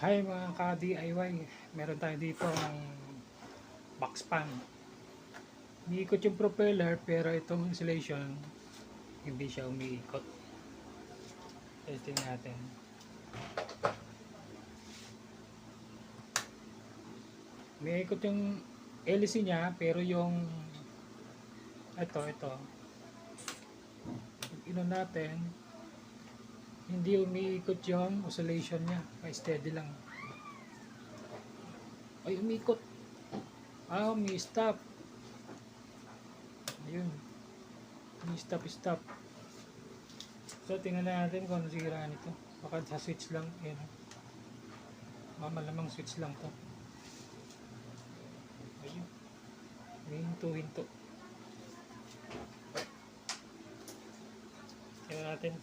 Hi mga ka-DIY, meron tayo dito ang box fan. Umiikot yung propeller pero itong insulation hindi siya umiikot. Testing natin. Umiikot yung LC niya pero yung ito ino natin hindi umiikot yung oscillation niya, steady lang. Ay, umiikot. Umi-stop. Ayun. Umi-stop. So, tingnan natin kung ano sira nito. Baka sa switch lang. Ayan. Malamang switch lang to. Ayun. Hinto. Tingnan natin.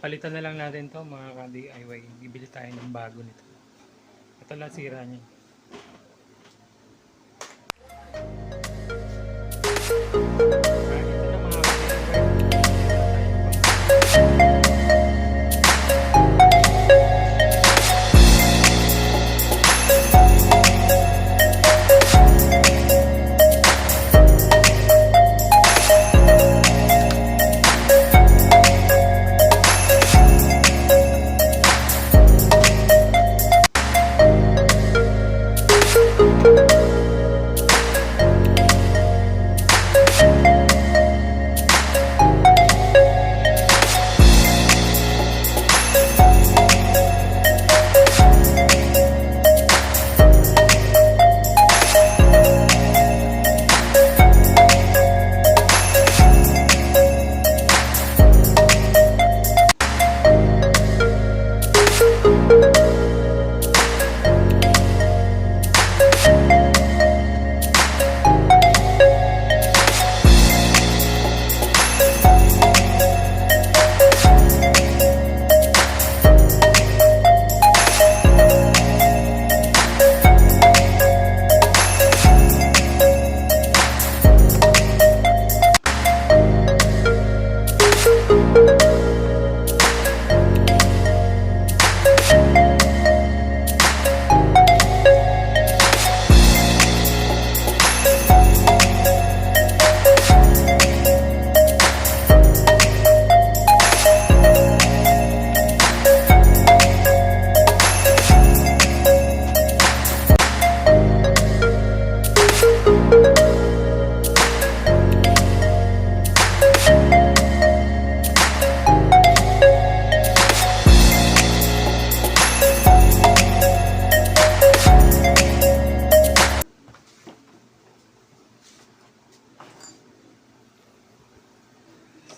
Palitan na lang natin to mga ka-DIY. Bibili tayo ng bago nito. Ito lang sira niya. Ito na mga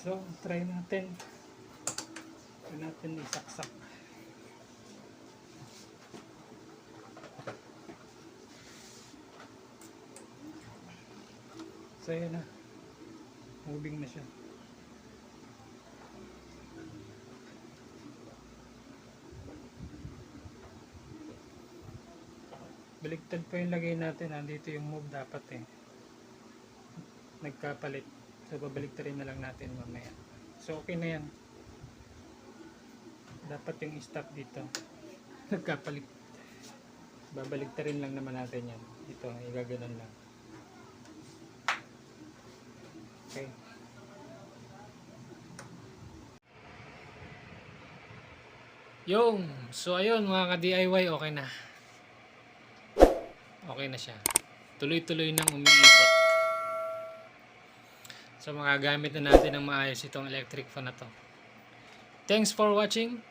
So, try natin. Try natin isaksak. So, yun na. Moving na siya. Baligtad pa yung lagay natin. Nandito yung move dapat eh. Nagkapalit. So, babaligtarin na lang natin mamaya. So, okay na yan. Dapat yung stop dito. Nagkapalit. Babaligtarin lang naman natin yan. Ito, igaganon lang. Okay. So ayun mga ka-DIY, okay na. Okay na siya. Tuloy-tuloy nang umiikot. So magagamit na natin ng maayos itong electric fan na to. Thanks for watching.